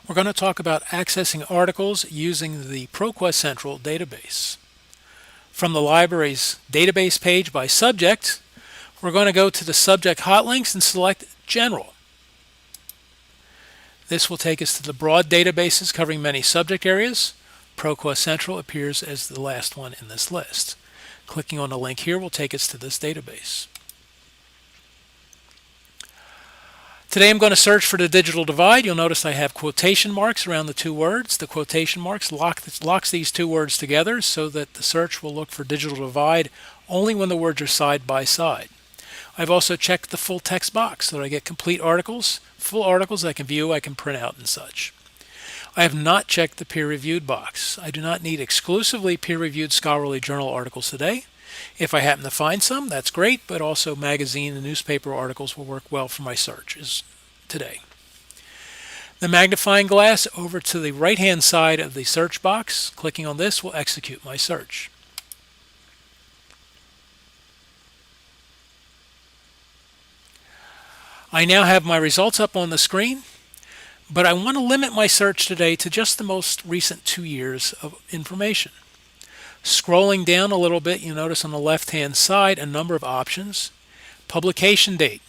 We're going to talk about accessing articles using the ProQuest Central database. From the library's database page by subject, we're going to go to the subject hot links and select General. This will take us to the broad databases covering many subject areas. ProQuest Central appears as the last one in this list. Clicking on the link here will take us to this database. Today I'm going to search for the digital divide. You'll notice I have quotation marks around the two words. The quotation marks locks these two words together so that the search will look for digital divide only when the words are side by side. I've also checked the full text box so that I get complete articles, full articles I can view, I can print out and such. I have not checked the peer-reviewed box. I do not need exclusively peer-reviewed scholarly journal articles today. If I happen to find some, that's great, but also magazine and newspaper articles will work well for my searches today. The magnifying glass over to the right-hand side of the search box, clicking on this will execute my search. I now have my results up on the screen, but I want to limit my search today to just the most recent 2 years of information. Scrolling down a little bit, you notice on the left-hand side a number of options. Publication date.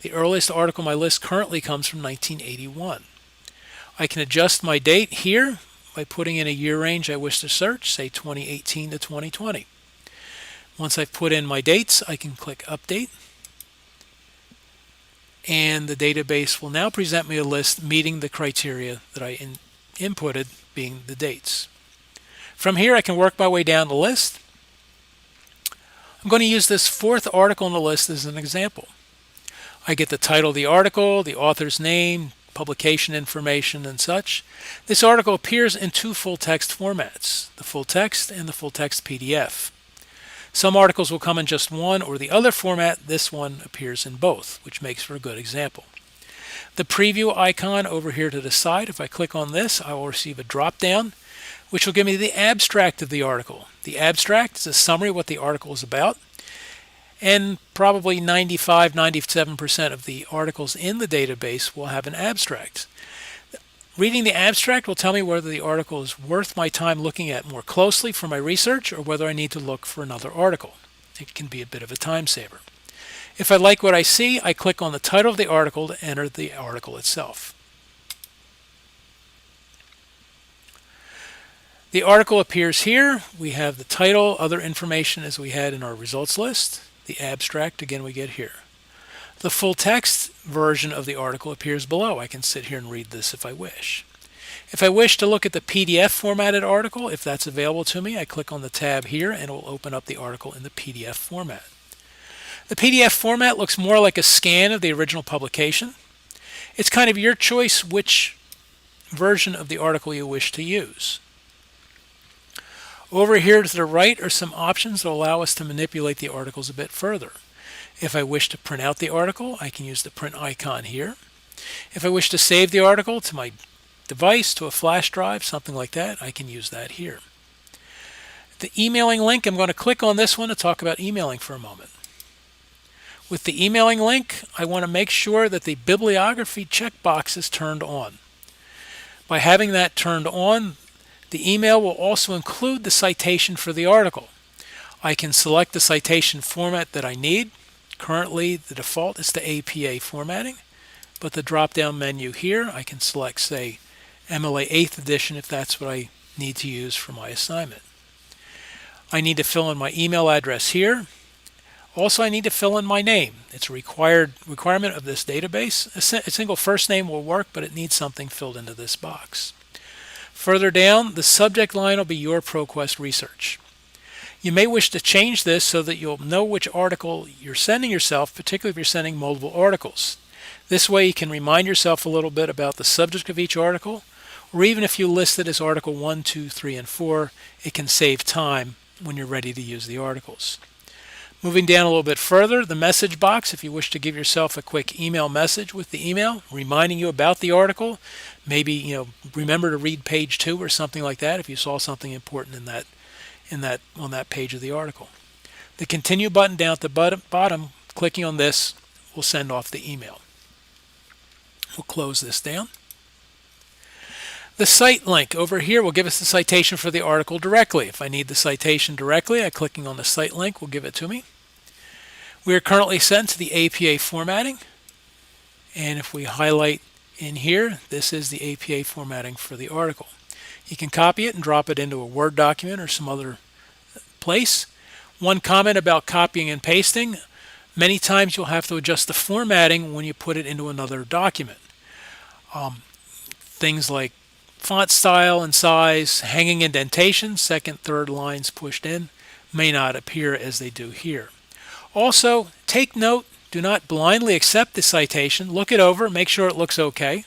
The earliest article on my list currently comes from 1981. I can adjust my date here by putting in a year range I wish to search, say 2018 to 2020. Once I've put in my dates, I can click Update. And the database will now present me a list meeting the criteria that I inputted, being the dates. From here, I can work my way down the list. I'm going to use this fourth article on the list as an example. I get the title of the article, the author's name, publication information, and such. This article appears in two full-text formats, the full text and the full-text PDF. Some articles will come in just one or the other format. This one appears in both, which makes for a good example. The preview icon over here to the side, if I click on this, I will receive a drop-down which will give me the abstract of the article. The abstract is a summary of what the article is about, and probably 95-97% of the articles in the database will have an abstract. Reading the abstract will tell me whether the article is worth my time looking at more closely for my research or whether I need to look for another article. It can be a bit of a time saver. If I like what I see, I click on the title of the article to enter the article itself. The article appears here. We have the title, other information as we had in our results list. The abstract, again, we get here. The full text version of the article appears below. I can sit here and read this if I wish. If I wish to look at the PDF formatted article, if that's available to me, I click on the tab here and it will open up the article in the PDF format. The PDF format looks more like a scan of the original publication. It's kind of your choice which version of the article you wish to use. Over here to the right are some options that allow us to manipulate the articles a bit further. If I wish to print out the article, I can use the print icon here. If I wish to save the article to my device, to a flash drive, something like that, I can use that here. The emailing link, I'm going to click on this one to talk about emailing for a moment. With the emailing link, I want to make sure that the bibliography checkbox is turned on. By having that turned on, the email will also include the citation for the article. I can select the citation format that I need. Currently, the default is the APA formatting, but the drop-down menu here, I can select, say, MLA 8th edition if that's what I need to use for my assignment. I need to fill in my email address here. Also, I need to fill in my name. It's a requirement of this database. A single first name will work, but it needs something filled into this box. Further down, the subject line will be your ProQuest research. You may wish to change this so that you'll know which article you're sending yourself, particularly if you're sending multiple articles. This way you can remind yourself a little bit about the subject of each article, or even if you list it as Article 1, 2, 3, and 4, it can save time when you're ready to use the articles. Moving down a little bit further, the message box, if you wish to give yourself a quick email message with the email, reminding you about the article, maybe remember to read page 2 or something like that if you saw something important on that page of the article. The continue button down at the bottom, clicking on this will send off the email. We'll close this down. The cite link over here will give us the citation for the article directly. If I need the citation directly, I clicking on the cite link will give it to me. We are currently set to the APA formatting, and if we highlight in here, this is the APA formatting for the article. You can copy it and drop it into a Word document or some other place. One comment about copying and pasting: many times you'll have to adjust the formatting when you put it into another document. Things like font style and size, hanging indentation, second, third lines pushed in, may not appear as they do here. Also, take note, do not blindly accept the citation. Look it over, make sure it looks okay.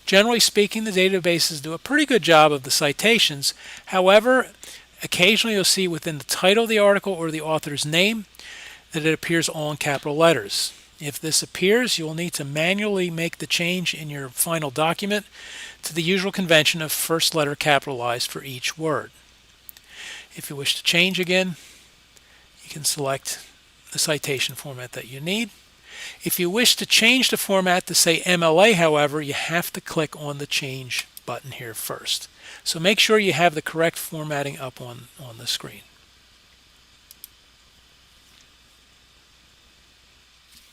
Generally speaking, the databases do a pretty good job of the citations. However, occasionally you'll see within the title of the article or the author's name that it appears all in capital letters. If this appears, you will need to manually make the change in your final document to the usual convention of first letter capitalized for each word. If you wish to change again, you can select the citation format that you need. If you wish to change the format to say MLA, however, you have to click on the change button here first. So make sure you have the correct formatting up on the screen.